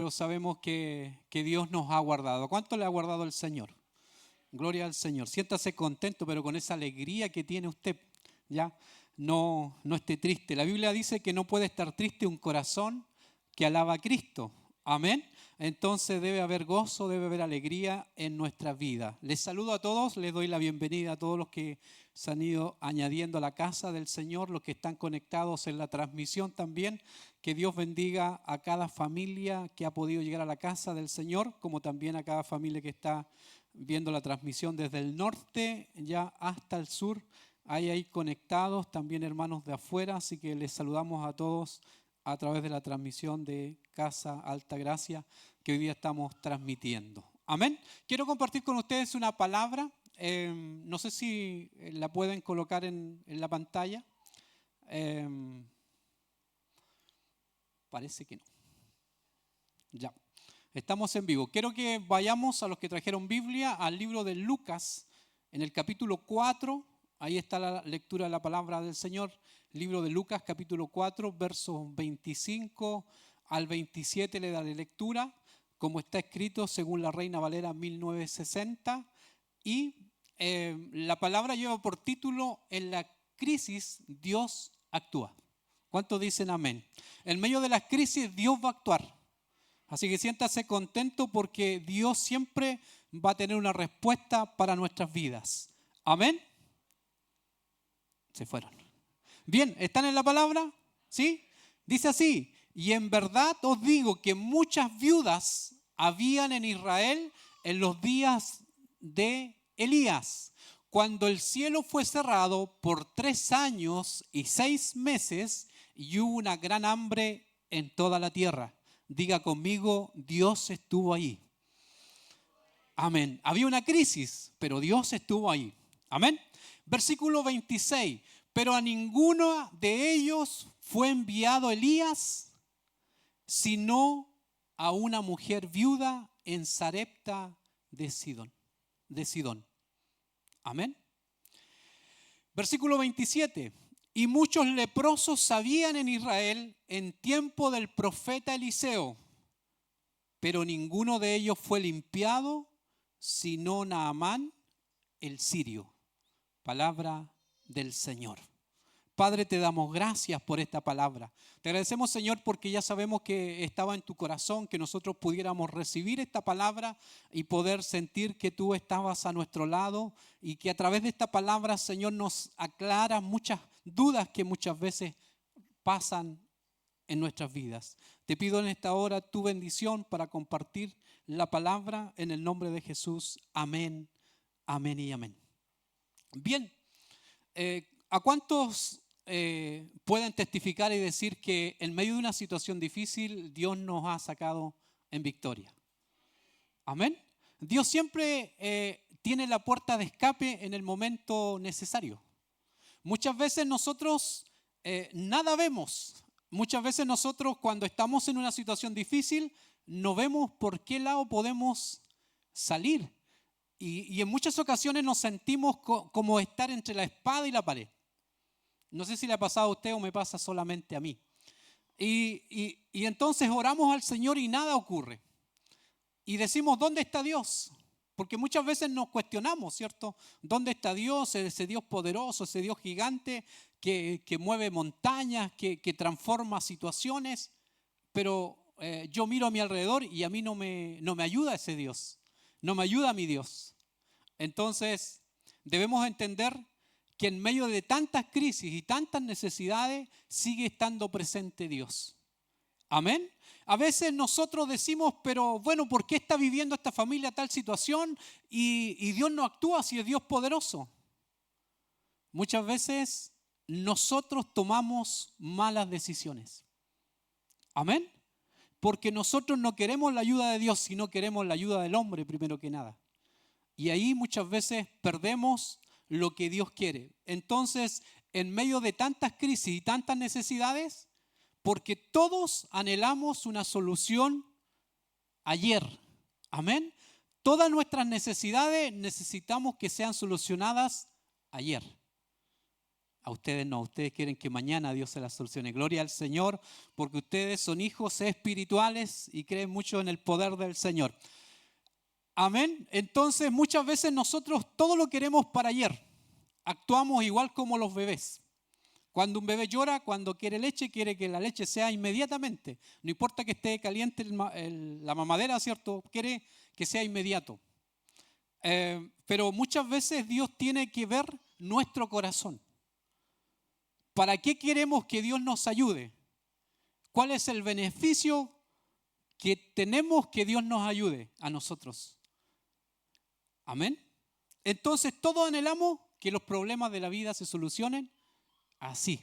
pero sabemos que Dios nos ha guardado. ¿Cuánto le ha guardado el Señor? Gloria al Señor. Siéntase contento, pero con esa alegría que tiene usted, ya no esté triste. La Biblia dice que no puede estar triste un corazón que alaba a Cristo. Amén. Entonces debe haber gozo, debe haber alegría en nuestras vidas. Les saludo a todos, les doy la bienvenida a todos los que se han ido añadiendo a la casa del Señor, los que están conectados en la transmisión también. Que Dios bendiga a cada familia que ha podido llegar a la casa del Señor, como también a cada familia que está viendo la transmisión desde el norte ya hasta el sur. Hay ahí conectados también hermanos de afuera, así que les saludamos a todos a través de la transmisión de Casa Alta Gracia que hoy día estamos transmitiendo. Amén. Quiero compartir con ustedes una palabra. No sé si la pueden colocar en la pantalla. Parece que no. Ya. Estamos en vivo. Quiero que vayamos a los que trajeron Biblia al libro de Lucas, en el capítulo 4. Ahí está la lectura de la palabra del Señor. Libro de Lucas, capítulo 4, versos 25 al 27 le daré lectura, como está escrito según la Reina Valera 1960. Y la palabra lleva por título: en la crisis Dios actúa. ¿Cuántos dicen amén? En medio de las crisis Dios va a actuar. Así que siéntase contento porque Dios siempre va a tener una respuesta para nuestras vidas. Amén. Se fueron. Bien, ¿están en la palabra? ¿Sí? Dice así: y en verdad os digo que muchas viudas habían en Israel en los días de Elías, cuando el cielo fue cerrado por 3 años y 6 meses y hubo una gran hambre en toda la tierra. Diga conmigo: Dios estuvo ahí. Amén. Había una crisis, pero Dios estuvo ahí. Amén. Versículo 26. Pero a ninguno de ellos fue enviado Elías, sino a una mujer viuda en Sarepta de Sidón. Amén. Versículo 27. Y muchos leprosos habían en Israel en tiempo del profeta Eliseo, pero ninguno de ellos fue limpiado, sino Naamán el sirio. Palabra del Señor. Padre, te damos gracias por esta palabra. Te agradecemos, Señor, porque ya sabemos que estaba en tu corazón, que nosotros pudiéramos recibir esta palabra y poder sentir que tú estabas a nuestro lado y que a través de esta palabra, Señor, nos aclara muchas dudas que muchas veces pasan en nuestras vidas. Te pido en esta hora tu bendición para compartir la palabra en el nombre de Jesús. Amén, amén y amén. Bien, ¿a cuántos pueden testificar y decir que en medio de una situación difícil Dios nos ha sacado en victoria? Amén. Dios siempre tiene la puerta de escape en el momento necesario. Muchas veces nosotros nada vemos. Muchas veces nosotros cuando estamos en una situación difícil no vemos por qué lado podemos salir. Y en muchas ocasiones nos sentimos como estar entre la espada y la pared. No sé si le ha pasado a usted o me pasa solamente a mí. Y entonces oramos al Señor y nada ocurre. Y decimos: ¿dónde está Dios? Porque muchas veces nos cuestionamos, ¿cierto? ¿Dónde está Dios? Ese Dios poderoso, ese Dios gigante que mueve montañas, que transforma situaciones. Pero yo miro a mi alrededor y a mí no me ayuda ese Dios. No me ayuda mi Dios. Entonces debemos entender que en medio de tantas crisis y tantas necesidades sigue estando presente Dios. Amén. A veces nosotros decimos: pero bueno, ¿por qué está viviendo esta familia tal situación y Dios no actúa si es Dios poderoso? Muchas veces nosotros tomamos malas decisiones. Amén. Porque nosotros no queremos la ayuda de Dios, sino queremos la ayuda del hombre primero que nada. Y ahí muchas veces perdemos lo que Dios quiere. Entonces, en medio de tantas crisis y tantas necesidades, porque todos anhelamos una solución ayer. Amén. Todas nuestras necesidades necesitamos que sean solucionadas ayer. A ustedes no, ustedes quieren que mañana Dios se las solucione. Gloria al Señor, porque ustedes son hijos espirituales y creen mucho en el poder del Señor. Amén. Entonces muchas veces nosotros todo lo queremos para ayer. Actuamos igual como los bebés. Cuando un bebé llora, cuando quiere leche, quiere que la leche sea inmediatamente. No importa que esté caliente la mamadera, ¿cierto? Quiere que sea inmediato. Pero muchas veces Dios tiene que ver nuestro corazón. ¿Para qué queremos que Dios nos ayude? ¿Cuál es el beneficio que tenemos que Dios nos ayude a nosotros? Amén. Entonces todos anhelamos que los problemas de la vida se solucionen así.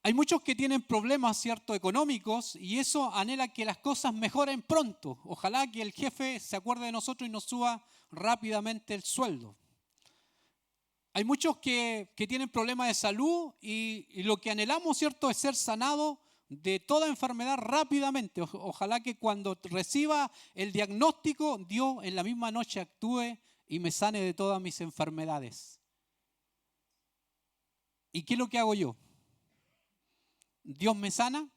Hay muchos que tienen problemas, ¿cierto?, económicos, y eso anhela que las cosas mejoren pronto. Ojalá que el jefe se acuerde de nosotros y nos suba rápidamente el sueldo. Hay muchos que tienen problemas de salud y lo que anhelamos, ¿cierto?, es ser sanado de toda enfermedad rápidamente. Ojalá que cuando reciba el diagnóstico, Dios en la misma noche actúe y me sane de todas mis enfermedades. ¿Y qué es lo que hago yo? Dios me sana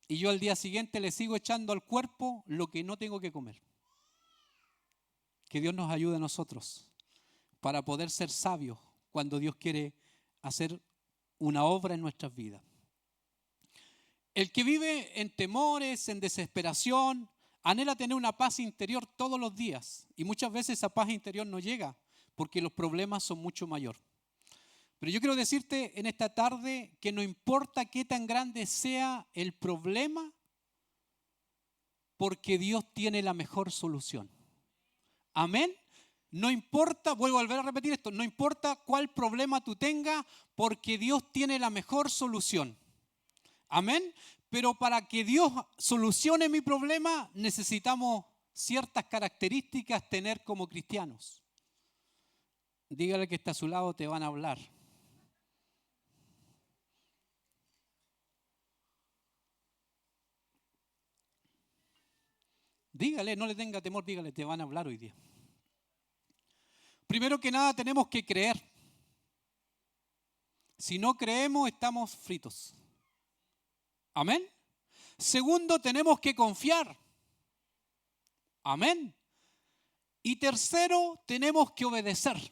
y yo al día siguiente le sigo echando al cuerpo lo que no tengo que comer. Que Dios nos ayude a nosotros para poder ser sabios cuando Dios quiere hacer una obra en nuestras vidas. El que vive en temores, en desesperación, anhela tener una paz interior todos los días. Y muchas veces esa paz interior no llega porque los problemas son mucho mayores. Pero yo quiero decirte en esta tarde que no importa qué tan grande sea el problema, porque Dios tiene la mejor solución. Amén. No importa, vuelvo a volver a repetir esto, no importa cuál problema tú tengas, porque Dios tiene la mejor solución. Amén. Pero para que Dios solucione mi problema, necesitamos ciertas características tener como cristianos. Dígale que está a su lado, te van a hablar. Dígale, no le tenga temor, dígale, te van a hablar hoy día. Primero que nada tenemos que creer. Si no creemos, estamos fritos. Amén. Segundo, tenemos que confiar. Amén. Y tercero, tenemos que obedecer.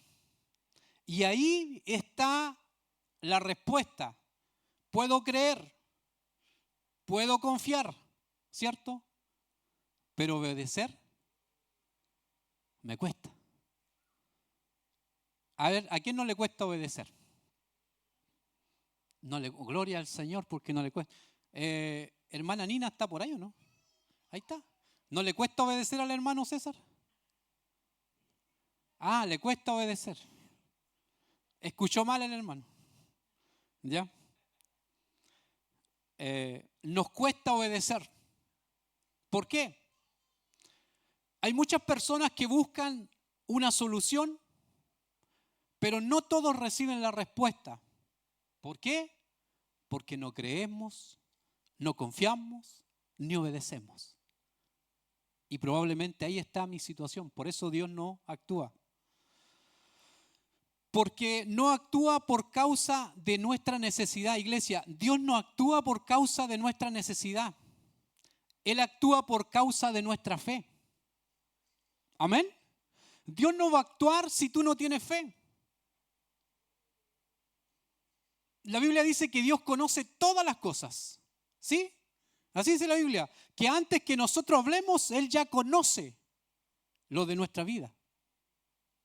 Y ahí está la respuesta. Puedo creer, puedo confiar, ¿cierto? Pero obedecer me cuesta. A ver, ¿a quién no le cuesta obedecer? Gloria al Señor porque no le cuesta. Hermana Nina, ¿está por ahí o no? Ahí está. ¿No le cuesta obedecer al hermano César? Ah, le cuesta obedecer. Escuchó mal el hermano. ¿Ya? Nos cuesta obedecer. ¿Por qué? Hay muchas personas que buscan una solución, pero no todos reciben la respuesta. ¿Por qué? Porque no creemos, no confiamos, ni obedecemos. Y probablemente ahí está mi situación. Por eso Dios no actúa. Porque no actúa por causa de nuestra necesidad, iglesia. Dios no actúa por causa de nuestra necesidad. Él actúa por causa de nuestra fe. Amén. Dios no va a actuar si tú no tienes fe. La Biblia dice que Dios conoce todas las cosas. ¿Sí? Así dice la Biblia. Que antes que nosotros hablemos, Él ya conoce lo de nuestra vida.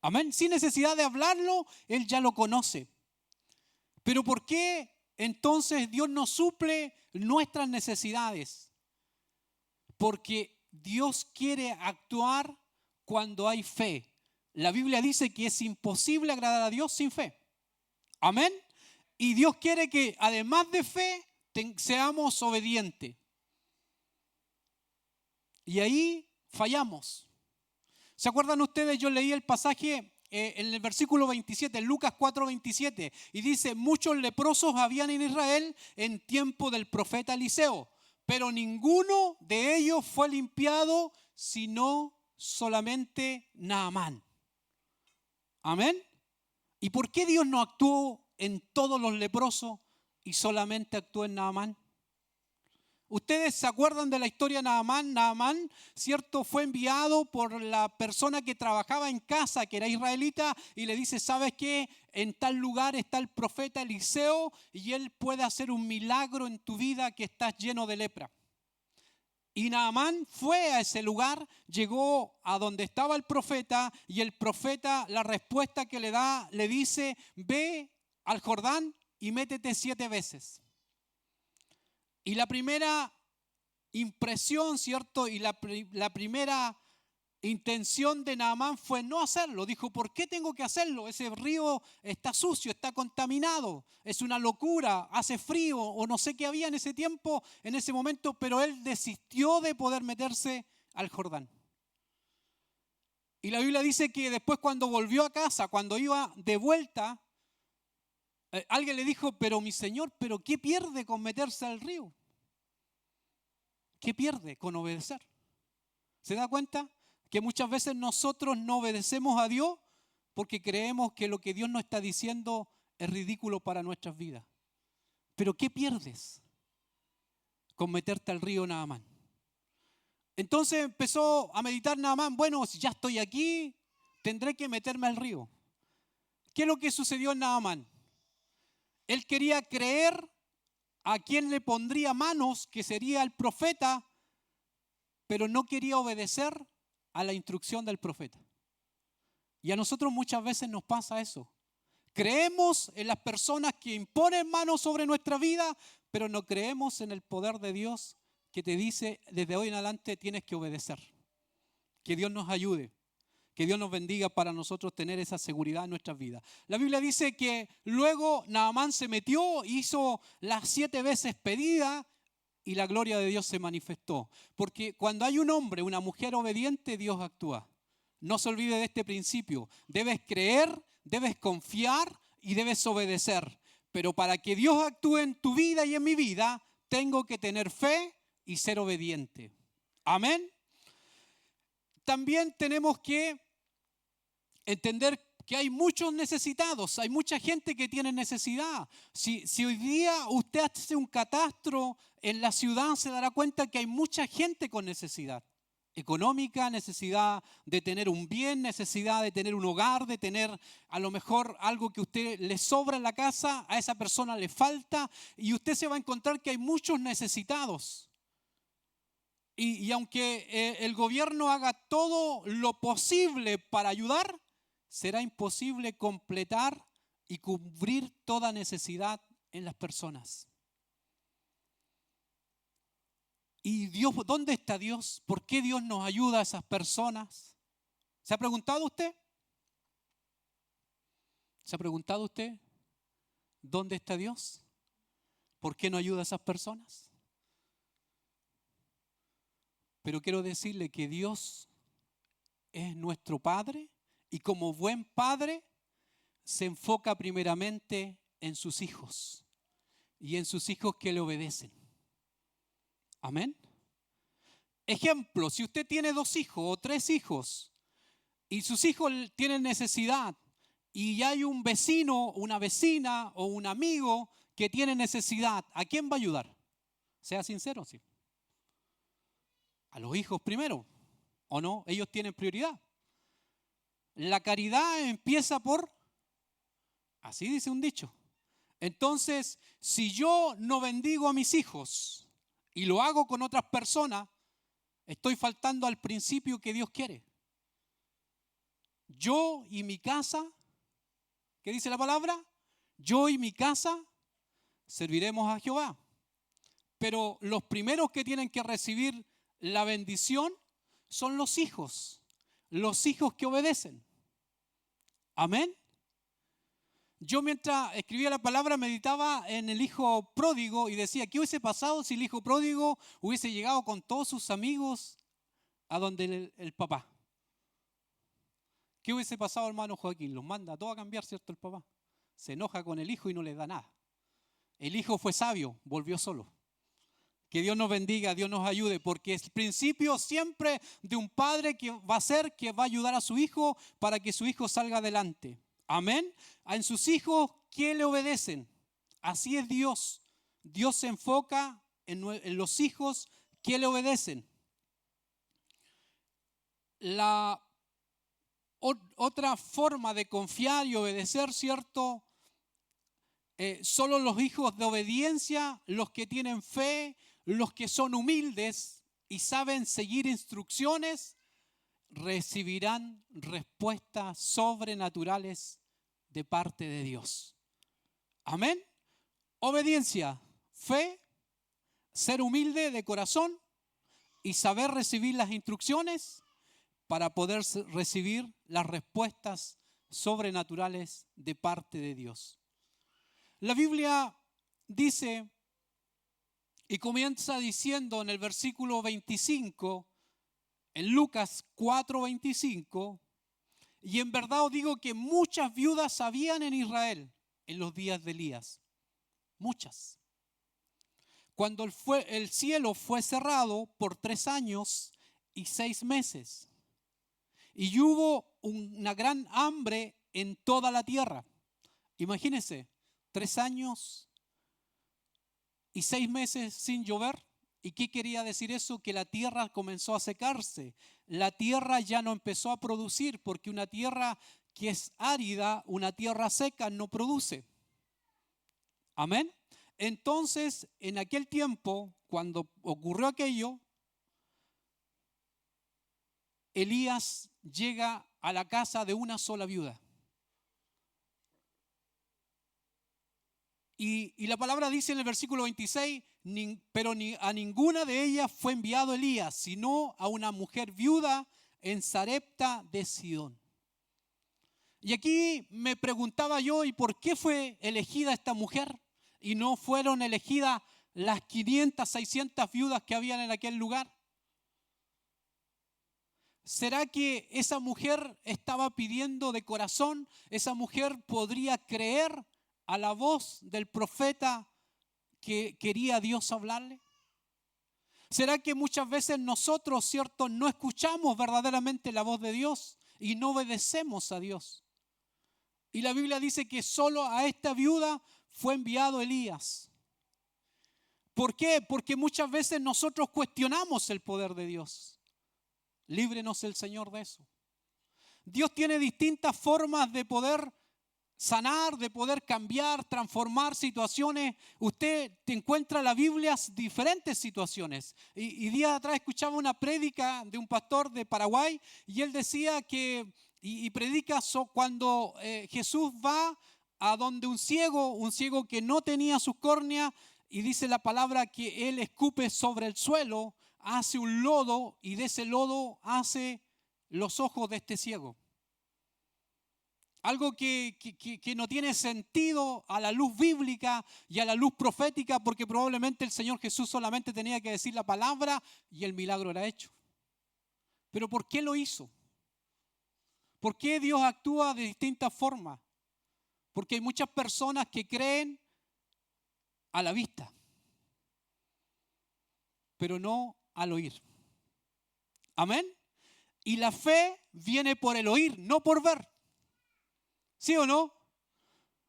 Amén. Sin necesidad de hablarlo, Él ya lo conoce. Pero ¿por qué entonces Dios no suple nuestras necesidades? Porque Dios quiere actuar cuando hay fe. La Biblia dice que es imposible agradar a Dios sin fe. Amén. Y Dios quiere que además de fe seamos obedientes. Y ahí fallamos. ¿Se acuerdan ustedes? Yo leí el pasaje en el versículo 27, en Lucas 4:27, y dice: muchos leprosos habían en Israel en tiempo del profeta Eliseo, pero ninguno de ellos fue limpiado, sino solamente Naamán. Amén. ¿Y por qué Dios no actuó en todos los leprosos y solamente actuó en Naamán? ¿Ustedes se acuerdan de la historia de Naamán? Naamán, ¿cierto? Fue enviado por la persona que trabajaba en casa, que era israelita, y le dice, ¿sabes qué? En tal lugar está el profeta Eliseo y él puede hacer un milagro en tu vida, que estás lleno de lepra. Y Naamán fue a ese lugar, llegó a donde estaba el profeta, y el profeta, la respuesta que le da, le dice, ve al Jordán y métete 7 veces. Y la primera impresión, ¿cierto? Y la primera intención de Naamán fue no hacerlo. Dijo, ¿por qué tengo que hacerlo? Ese río está sucio, está contaminado, es una locura, hace frío, o no sé qué había en ese tiempo, en ese momento, pero él desistió de poder meterse al Jordán. Y la Biblia dice que después, cuando volvió a casa, cuando iba de vuelta, alguien le dijo, pero mi señor, ¿pero qué pierde con meterse al río? ¿Qué pierde con obedecer? ¿Se da cuenta? Que muchas veces nosotros no obedecemos a Dios porque creemos que lo que Dios nos está diciendo es ridículo para nuestras vidas. Pero ¿qué pierdes con meterte al río Naamán? Entonces empezó a meditar Naamán, bueno, si ya estoy aquí, tendré que meterme al río. ¿Qué es lo que sucedió en Naamán? Él quería creer a quien le pondría manos, que sería el profeta, pero no quería obedecer a la instrucción del profeta. Y a nosotros muchas veces nos pasa eso. Creemos en las personas que imponen manos sobre nuestra vida, pero no creemos en el poder de Dios que te dice, desde hoy en adelante tienes que obedecer. Que Dios nos ayude. Que Dios nos bendiga para nosotros tener esa seguridad en nuestras vidas. La Biblia dice que luego Naamán se metió, hizo las 7 veces pedida y la gloria de Dios se manifestó. Porque cuando hay un hombre, una mujer obediente, Dios actúa. No se olvide de este principio. Debes creer, debes confiar y debes obedecer. Pero para que Dios actúe en tu vida y en mi vida, tengo que tener fe y ser obediente. Amén. También tenemos que entender que hay muchos necesitados, hay mucha gente que tiene necesidad. Si hoy día usted hace un catastro en la ciudad, se dará cuenta que hay mucha gente con necesidad económica, necesidad de tener un bien, necesidad de tener un hogar, de tener a lo mejor algo que a usted le sobra en la casa, a esa persona le falta, y usted se va a encontrar que hay muchos necesitados. Y aunque el gobierno haga todo lo posible para ayudar, será imposible completar y cubrir toda necesidad en las personas. ¿Y Dios, dónde está Dios? ¿Por qué Dios nos ayuda a esas personas? ¿Se ha preguntado usted? ¿Se ha preguntado usted dónde está Dios? ¿Por qué no ayuda a esas personas? Pero quiero decirle que Dios es nuestro Padre y como buen Padre se enfoca primeramente en sus hijos y en sus hijos que le obedecen. Amén. Ejemplo, si usted tiene 2 hijos o 3 hijos y sus hijos tienen necesidad y hay un vecino, una vecina o un amigo que tiene necesidad, ¿a quién va a ayudar? Sea sincero, sí. A los hijos primero, ¿o no? Ellos tienen prioridad. La caridad empieza por, así dice un dicho. Entonces, si yo no bendigo a mis hijos y lo hago con otras personas, estoy faltando al principio que Dios quiere. Yo y mi casa, ¿qué dice la palabra? Yo y mi casa serviremos a Jehová. Pero los primeros que tienen que recibir la bendición son los hijos que obedecen. Amén. Yo mientras escribía la palabra meditaba en el hijo pródigo y decía, ¿qué hubiese pasado si el hijo pródigo hubiese llegado con todos sus amigos a donde el papá? ¿Qué hubiese pasado, hermano Joaquín? Los manda a todos a cambiar, ¿cierto? El papá se enoja con el hijo y no les da nada. El hijo fue sabio, volvió solo. Que Dios nos bendiga, Dios nos ayude, porque es el principio siempre de un padre que va a ayudar a su hijo para que su hijo salga adelante. Amén. En sus hijos, ¿qué le obedecen? Así es Dios. Dios se enfoca en los hijos que le obedecen. La otra forma de confiar y obedecer, ¿cierto? Solo los hijos de obediencia, los que tienen fe, los que son humildes y saben seguir instrucciones, recibirán respuestas sobrenaturales de parte de Dios. Amén. Obediencia, fe, ser humilde de corazón y saber recibir las instrucciones para poder recibir las respuestas sobrenaturales de parte de Dios. La Biblia dice y comienza diciendo en el versículo 25, en Lucas 4:25, y en verdad os digo que muchas viudas habían en Israel en los días de Elías. Muchas. Cuando el cielo fue cerrado por 3 años y 6 meses. Y hubo una gran hambre en toda la tierra. Imagínense, 3 años y 6 meses sin llover. ¿Y qué quería decir eso? Que la tierra comenzó a secarse. La tierra ya no empezó a producir, porque una tierra que es árida, una tierra seca, no produce. Amén. Entonces, en aquel tiempo, cuando ocurrió aquello, Elías llega a la casa de una sola viuda. Y la palabra dice en el versículo 26, pero a ninguna de ellas fue enviado Elías, sino a una mujer viuda en Sarepta de Sidón. Y aquí me preguntaba yo, ¿y por qué fue elegida esta mujer? Y no fueron elegidas las 500, 600 viudas que habían en aquel lugar. ¿Será que esa mujer estaba pidiendo de corazón? ¿Esa mujer podría creer a la voz del profeta que quería Dios hablarle? ¿Será que muchas veces nosotros, cierto, no escuchamos verdaderamente la voz de Dios y no obedecemos a Dios? Y la Biblia dice que solo a esta viuda fue enviado Elías. ¿Por qué? Porque muchas veces nosotros cuestionamos el poder de Dios. Líbrenos el Señor de eso. Dios tiene distintas formas de poder sanar, de poder cambiar, transformar situaciones. Usted te encuentra en la Biblia diferentes situaciones. Y días atrás escuchaba una prédica de un pastor de Paraguay y él decía que, y predica cuando Jesús va a donde un ciego que no tenía sus córneas, y dice la palabra que él escupe sobre el suelo, hace un lodo y de ese lodo hace los ojos de este ciego. Algo que no tiene sentido a la luz bíblica y a la luz profética, porque probablemente el Señor Jesús solamente tenía que decir la palabra y el milagro era hecho. Pero ¿por qué lo hizo? ¿Por qué Dios actúa de distintas formas? Porque hay muchas personas que creen a la vista, pero no al oír. Amén. Y la fe viene por el oír, no por ver. ¿Sí o no?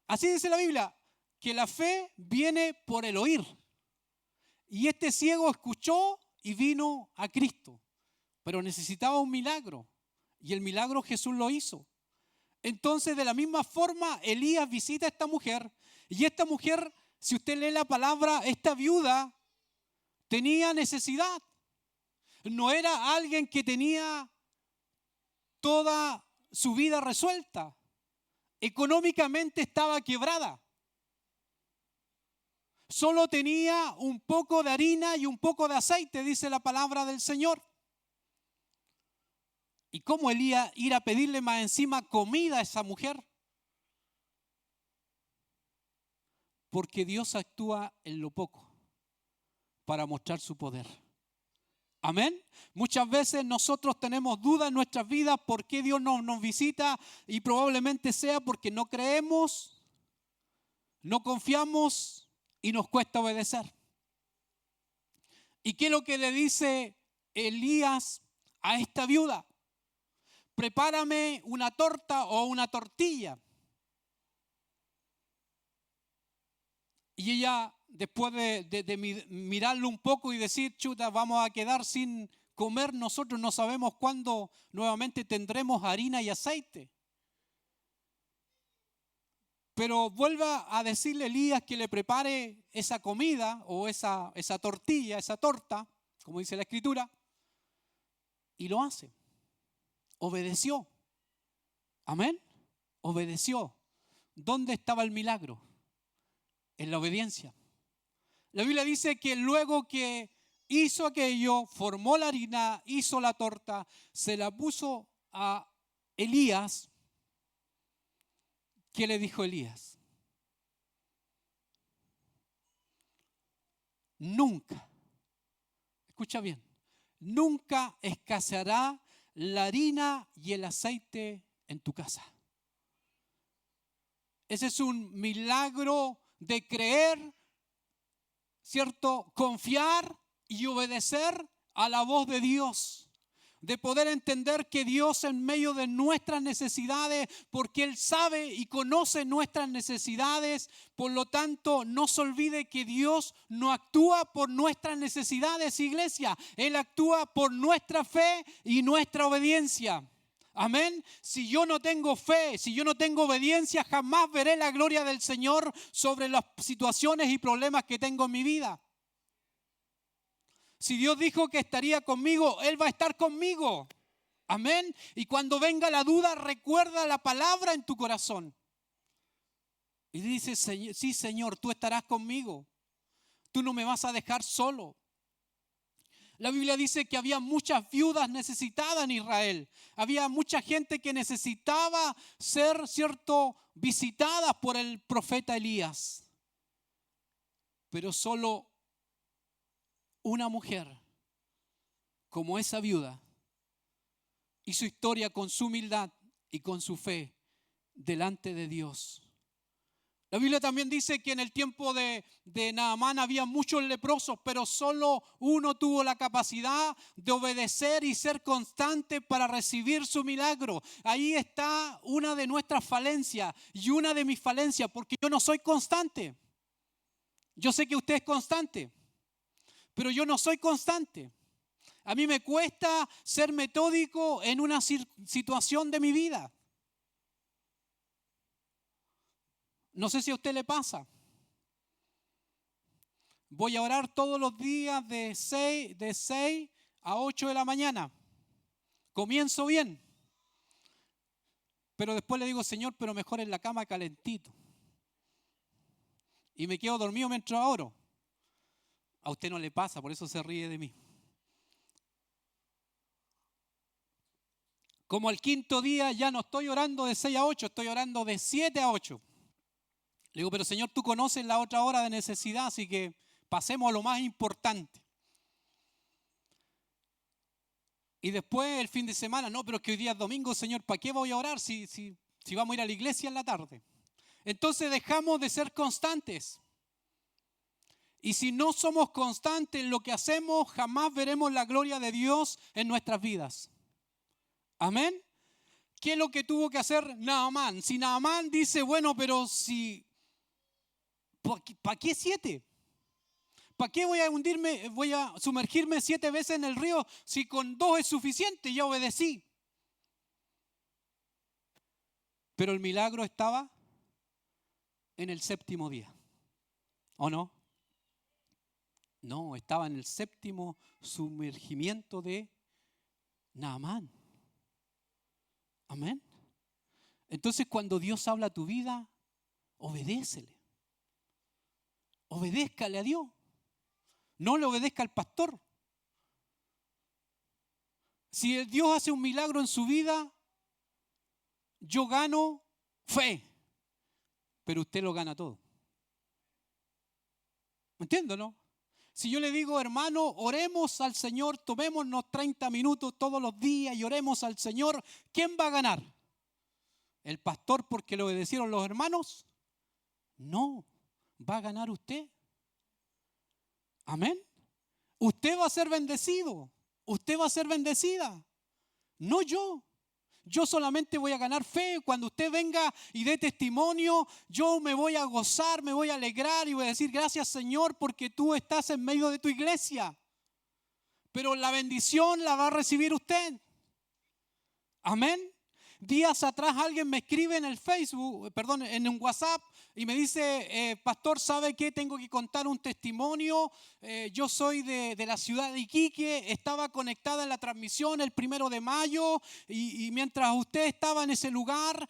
Así dice la Biblia, que la fe viene por el oír. Y este ciego escuchó y vino a Cristo, pero necesitaba un milagro. Y el milagro Jesús lo hizo. Entonces, de la misma forma, Elías visita a esta mujer. Y esta mujer, si usted lee la palabra, esta viuda tenía necesidad. No era alguien que tenía toda su vida resuelta. Económicamente estaba quebrada. Solo tenía un poco de harina y un poco de aceite, dice la palabra del Señor. ¿Y cómo Elías ir a pedirle más encima comida a esa mujer? Porque Dios actúa en lo poco para mostrar su poder. Amén. Muchas veces nosotros tenemos dudas en nuestras vidas por qué Dios no nos visita, y probablemente sea porque no creemos, no confiamos y nos cuesta obedecer. ¿Y qué es lo que le dice Elías a esta viuda? Prepárame una torta o una tortilla. Y ella, después de mirarlo un poco y decir, chuta, vamos a quedar sin comer, nosotros no sabemos cuándo nuevamente tendremos harina y aceite. Pero vuelva a decirle a Elías que le prepare esa comida o esa tortilla, esa torta, como dice la Escritura, y lo hace. Obedeció. Amén. Obedeció. ¿Dónde estaba el milagro? En la obediencia. La Biblia dice que luego que hizo aquello, formó la harina, hizo la torta, se la puso a Elías. ¿Qué le dijo Elías? Nunca, escucha bien, nunca escaseará la harina y el aceite en tu casa. Ese es un milagro de creer, ¿cierto? Confiar y obedecer a la voz de Dios. De poder entender que Dios en medio de nuestras necesidades, porque Él sabe y conoce nuestras necesidades, por lo tanto no se olvide que Dios no actúa por nuestras necesidades, iglesia. Él actúa por nuestra fe y nuestra obediencia. Amén. Si yo no tengo fe, si yo no tengo obediencia, jamás veré la gloria del Señor sobre las situaciones y problemas que tengo en mi vida. Si Dios dijo que estaría conmigo, Él va a estar conmigo. Amén. Y cuando venga la duda, recuerda la palabra en tu corazón. Y dice, sí, Señor, tú estarás conmigo. Tú no me vas a dejar solo. La Biblia dice que había muchas viudas necesitadas en Israel. Había mucha gente que necesitaba ser, ¿cierto?, visitadas por el profeta Elías. Pero solo una mujer, como esa viuda, hizo historia con su humildad y con su fe delante de Dios. La Biblia también dice que en el tiempo de Naamán había muchos leprosos, pero solo uno tuvo la capacidad de obedecer y ser constante para recibir su milagro. Ahí está una de nuestras falencias y una de mis falencias, porque yo no soy constante. Yo sé que usted es constante, pero yo no soy constante. A mí me cuesta ser metódico en una situación de mi vida. No sé si a usted le pasa. Voy a orar todos los días de 6 a 8 de la mañana. Comienzo bien. Pero después le digo, Señor, pero mejor en la cama calentito. Y me quedo dormido mientras oro. A usted no le pasa, por eso se ríe de mí. Como al quinto día ya no estoy orando de 6 a 8, estoy orando de 7 a 8. Le digo, pero Señor, tú conoces la otra hora de necesidad, así que pasemos a lo más importante. Y después el fin de semana, no, pero es que hoy día es domingo, Señor, ¿para qué voy a orar si vamos a ir a la iglesia en la tarde? Entonces dejamos de ser constantes. Y si no somos constantes en lo que hacemos, jamás veremos la gloria de Dios en nuestras vidas. Amén. ¿Qué es lo que tuvo que hacer Naamán? Si Naamán dice, bueno, pero si... ¿Para qué 7? ¿Para qué voy a sumergirme 7 veces en el río si con 2 es suficiente? Ya obedecí. Pero el milagro estaba en el 7º día. ¿O no? No, estaba en el 7º sumergimiento de Naamán. Amén. Entonces cuando Dios habla a tu vida, obedécele. Obedézcale a Dios. No le obedezca al pastor. Si Dios hace un milagro en su vida, yo gano fe, pero usted lo gana todo. ¿Me entiende, no? Si yo le digo, hermano, oremos al Señor, tomémonos 30 minutos todos los días y oremos al Señor, ¿quién va a ganar? ¿El pastor porque le obedecieron los hermanos? No, va a ganar usted. Amén. Usted va a ser bendecido. Usted va a ser bendecida. No yo. Yo solamente voy a ganar fe. Cuando usted venga y dé testimonio, yo me voy a gozar, me voy a alegrar y voy a decir gracias, Señor, porque tú estás en medio de tu iglesia. Pero la bendición la va a recibir usted. Amén. Días atrás alguien me escribe en el Facebook, perdón, en un WhatsApp y me dice, pastor, ¿sabe qué? Tengo que contar un testimonio. Yo soy de la ciudad de Iquique, estaba conectada en la transmisión el 1 de mayo y mientras usted estaba en ese lugar,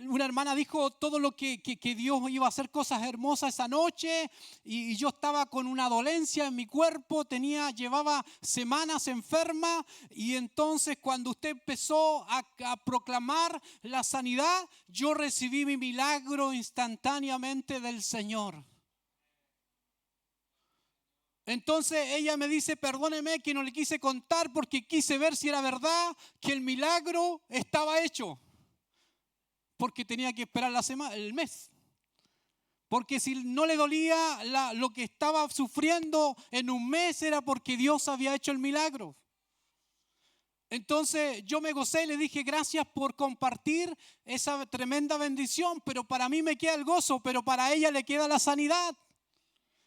una hermana dijo todo lo que Dios iba a hacer cosas hermosas esa noche y yo estaba con una dolencia en mi cuerpo, llevaba semanas enferma y entonces cuando usted empezó a proclamar la sanidad, yo recibí mi milagro instantáneamente del Señor. Entonces ella me dice, perdóneme que no le quise contar porque quise ver si era verdad que el milagro estaba hecho. Porque tenía que esperar el mes. Porque si no le dolía lo que estaba sufriendo en un mes era porque Dios había hecho el milagro. Entonces yo me gocé y le dije gracias por compartir esa tremenda bendición, pero para mí me queda el gozo, pero para ella le queda la sanidad.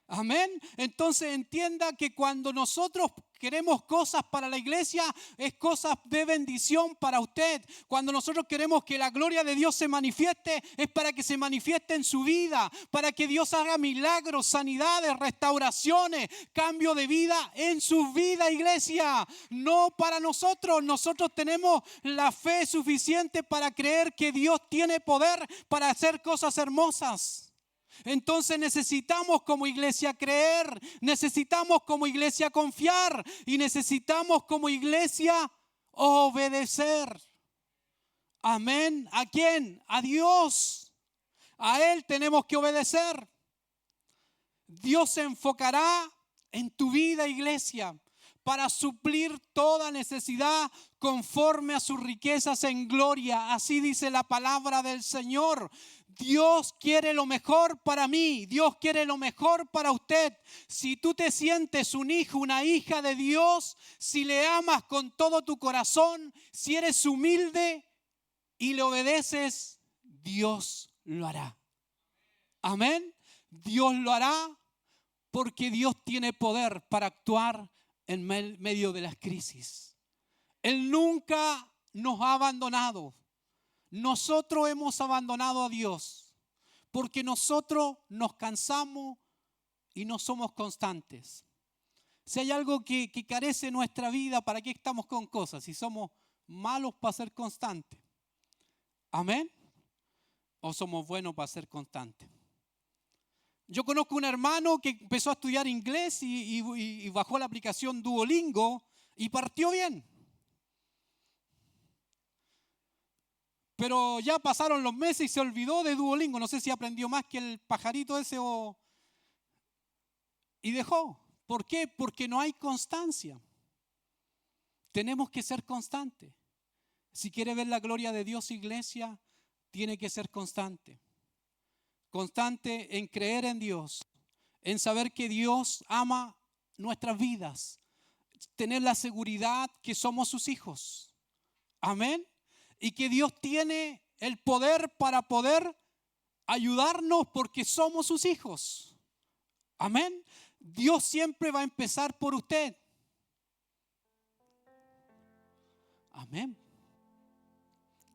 Amén. Entonces entienda que cuando nosotros queremos cosas para la iglesia, es cosas de bendición para usted. Cuando nosotros queremos que la gloria de Dios se manifieste, es para que se manifieste en su vida, para que Dios haga milagros, sanidades, restauraciones, cambio de vida en su vida, iglesia. No para nosotros. Nosotros tenemos la fe suficiente para creer que Dios tiene poder para hacer cosas hermosas. Entonces necesitamos como iglesia creer, necesitamos como iglesia confiar y necesitamos como iglesia obedecer. Amén. ¿A quién? A Dios. A Él tenemos que obedecer. Dios se enfocará en tu vida, iglesia, para suplir toda necesidad conforme a sus riquezas en gloria. Así dice la palabra del Señor. Dios quiere lo mejor para mí. Dios quiere lo mejor para usted. Si tú te sientes un hijo, una hija de Dios, si le amas con todo tu corazón, si eres humilde y le obedeces, Dios lo hará. Amén. Dios lo hará porque Dios tiene poder para actuar en medio de las crisis. Él nunca nos ha abandonado. Nosotros hemos abandonado a Dios porque nosotros nos cansamos y no somos constantes. Si hay algo que carece nuestra vida, ¿para qué estamos con cosas? Si somos malos para ser constantes. ¿Amén? ¿O somos buenos para ser constantes? Yo conozco un hermano que empezó a estudiar inglés y bajó la aplicación Duolingo y partió bien. Pero ya pasaron los meses y se olvidó de Duolingo. No sé si aprendió más que el pajarito ese y dejó. ¿Por qué? Porque no hay constancia. Tenemos que ser constantes. Si quiere ver la gloria de Dios, iglesia, tiene que ser constante. Constante en creer en Dios, en saber que Dios ama nuestras vidas, tener la seguridad que somos sus hijos. Amén. Y que Dios tiene el poder para poder ayudarnos porque somos sus hijos. Amén. Dios siempre va a empezar por usted. Amén.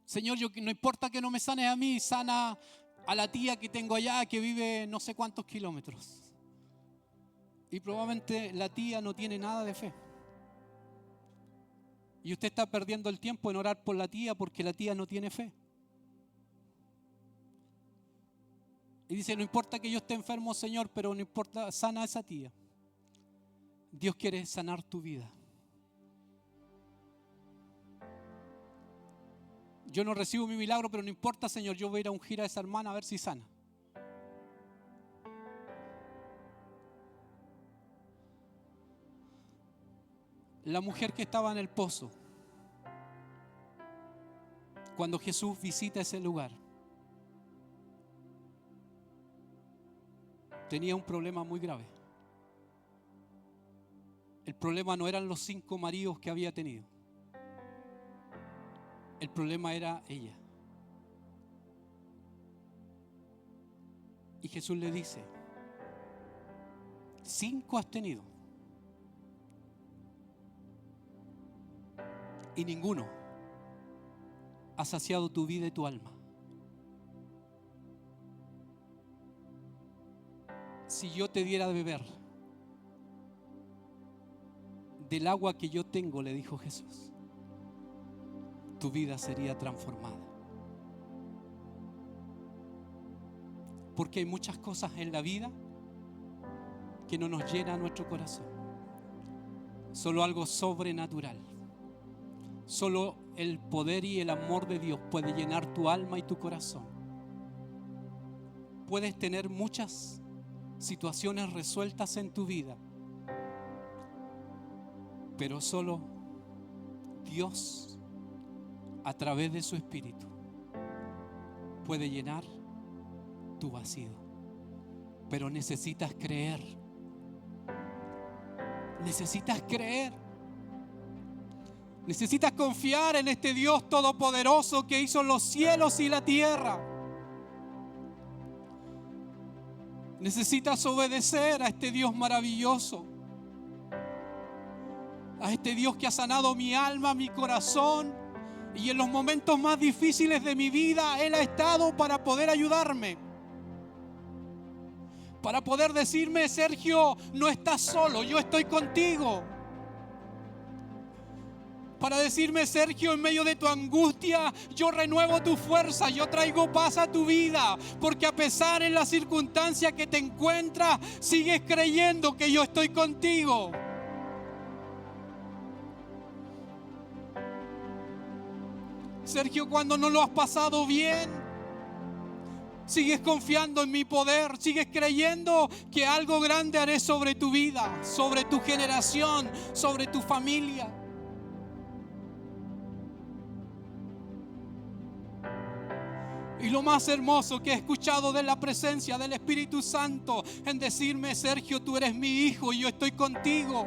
Señor, no importa que no me sanes a mí, sana a la tía que tengo allá que vive no sé cuántos kilómetros. Y probablemente la tía no tiene nada de fe. Y usted está perdiendo el tiempo en orar por la tía porque la tía no tiene fe. Y dice, no importa que yo esté enfermo, Señor, pero no importa, sana a esa tía. Dios quiere sanar tu vida. Yo no recibo mi milagro, pero no importa, Señor, yo voy a ir a ungir a esa hermana a ver si sana. La mujer que estaba en el pozo, cuando Jesús visita ese lugar, tenía un problema muy grave. El problema no eran los 5 maridos que había tenido. El problema era ella. Y Jesús le dice, 5 has tenido y ninguno ha saciado tu vida y tu alma. Si yo te diera de beber del agua que yo tengo, le dijo Jesús, tu vida sería transformada. Porque hay muchas cosas en la vida que no nos llena nuestro corazón. Solo algo sobrenatural. Solo el poder y el amor de Dios puede llenar tu alma y tu corazón. Puedes tener muchas situaciones resueltas en tu vida, pero solo Dios, a través de su Espíritu, puede llenar tu vacío. Pero necesitas creer. Necesitas creer. Necesitas confiar en este Dios todopoderoso que hizo los cielos y la tierra. Necesitas obedecer a este Dios maravilloso, a este Dios que ha sanado mi alma, mi corazón, y en los momentos más difíciles de mi vida Él ha estado para poder ayudarme, para poder decirme: Sergio, no estás solo, yo estoy contigo. Para decirme: Sergio, en medio de tu angustia, yo renuevo tu fuerza, yo traigo paz a tu vida, porque a pesar en la circunstancia que te encuentras, sigues creyendo que yo estoy contigo. Sergio, cuando no lo has pasado bien, sigues confiando en mi poder, sigues creyendo que algo grande haré sobre tu vida, sobre tu generación, sobre tu familia. Y lo más hermoso que he escuchado de la presencia del Espíritu Santo en decirme: Sergio, tú eres mi hijo y yo estoy contigo.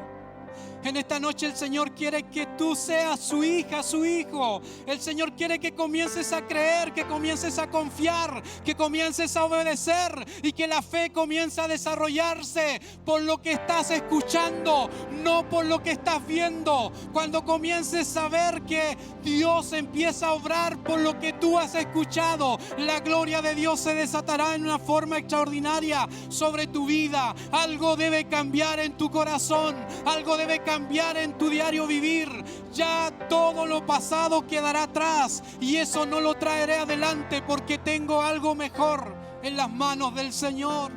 En esta noche el Señor quiere que tú seas su hija, su hijo. El Señor quiere que comiences a creer, que comiences a confiar, que comiences a obedecer y que la fe comience a desarrollarse por lo que estás escuchando, no por lo que estás viendo. Cuando comiences a ver que Dios empieza a obrar por lo que tú has escuchado, la gloria de Dios se desatará en una forma extraordinaria sobre tu vida. Algo debe cambiar en tu corazón, algo debe cambiar en tu diario vivir. Ya todo lo pasado quedará atrás y eso no lo traeré adelante, porque tengo algo mejor en las manos del Señor.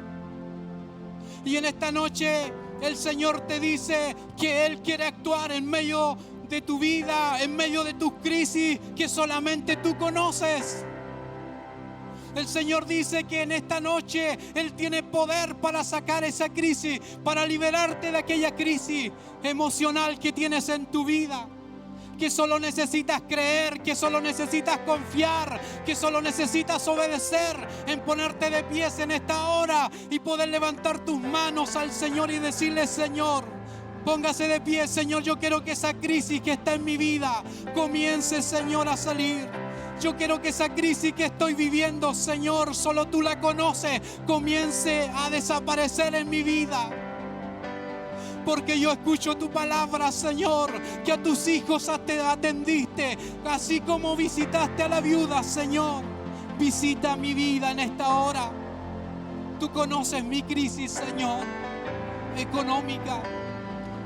Y en esta noche el Señor te dice que Él quiere actuar en medio de tu vida, en medio de tus crisis que solamente tú conoces. El Señor dice que en esta noche Él tiene poder para sacar esa crisis, para liberarte de aquella crisis emocional que tienes en tu vida. Que solo necesitas creer, que solo necesitas confiar, que solo necesitas obedecer, en ponerte de pies en esta hora y poder levantar tus manos al Señor y decirle: Señor, póngase de pie. Señor, yo quiero que esa crisis que está en mi vida comience, Señor, a salir. Yo quiero que esa crisis que estoy viviendo, Señor, solo tú la conoces, comience a desaparecer en mi vida. Porque yo escucho tu palabra, Señor, que a tus hijos te atendiste, así como visitaste a la viuda, Señor. Visita mi vida en esta hora. Tú conoces mi crisis, Señor, económica.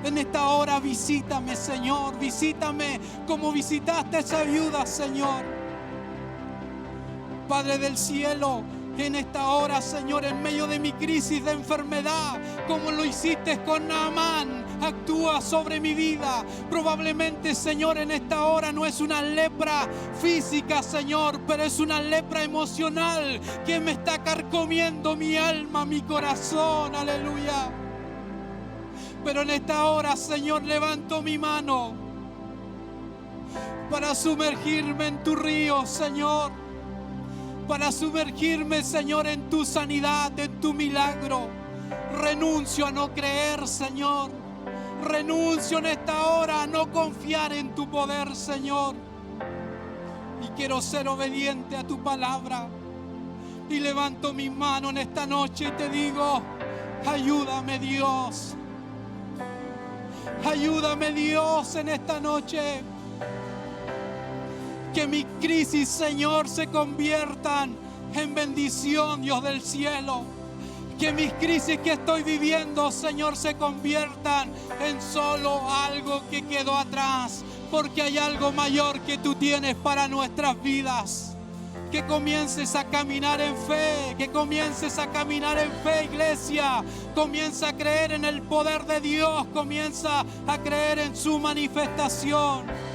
En esta hora visítame, Señor, visítame como visitaste a esa viuda, Señor. Padre del cielo, en esta hora, Señor, en medio de mi crisis de enfermedad, como lo hiciste con Naamán, actúa sobre mi vida. Probablemente, Señor, en esta hora no es una lepra física, Señor, pero es una lepra emocional que me está carcomiendo mi alma, mi corazón. Aleluya. Pero en esta hora, Señor, levanto mi mano para sumergirme en tu río, Señor. Para sumergirme, Señor, en tu sanidad, en tu milagro. Renuncio a no creer, Señor. Renuncio en esta hora a no confiar en tu poder, Señor. quiero ser obediente a tu palabra. Y levanto mi mano en esta noche y te digo, ayúdame Dios. Ayúdame Dios en esta noche. Que mis crisis, Señor, se conviertan en bendición, Dios del cielo. Que mis crisis que estoy viviendo, Señor, se conviertan en solo algo que quedó atrás. Porque hay algo mayor que tú tienes para nuestras vidas. Que comiences a caminar en fe, que comiences a caminar en fe, iglesia. Comienza a creer en el poder de Dios, comienza a creer en su manifestación.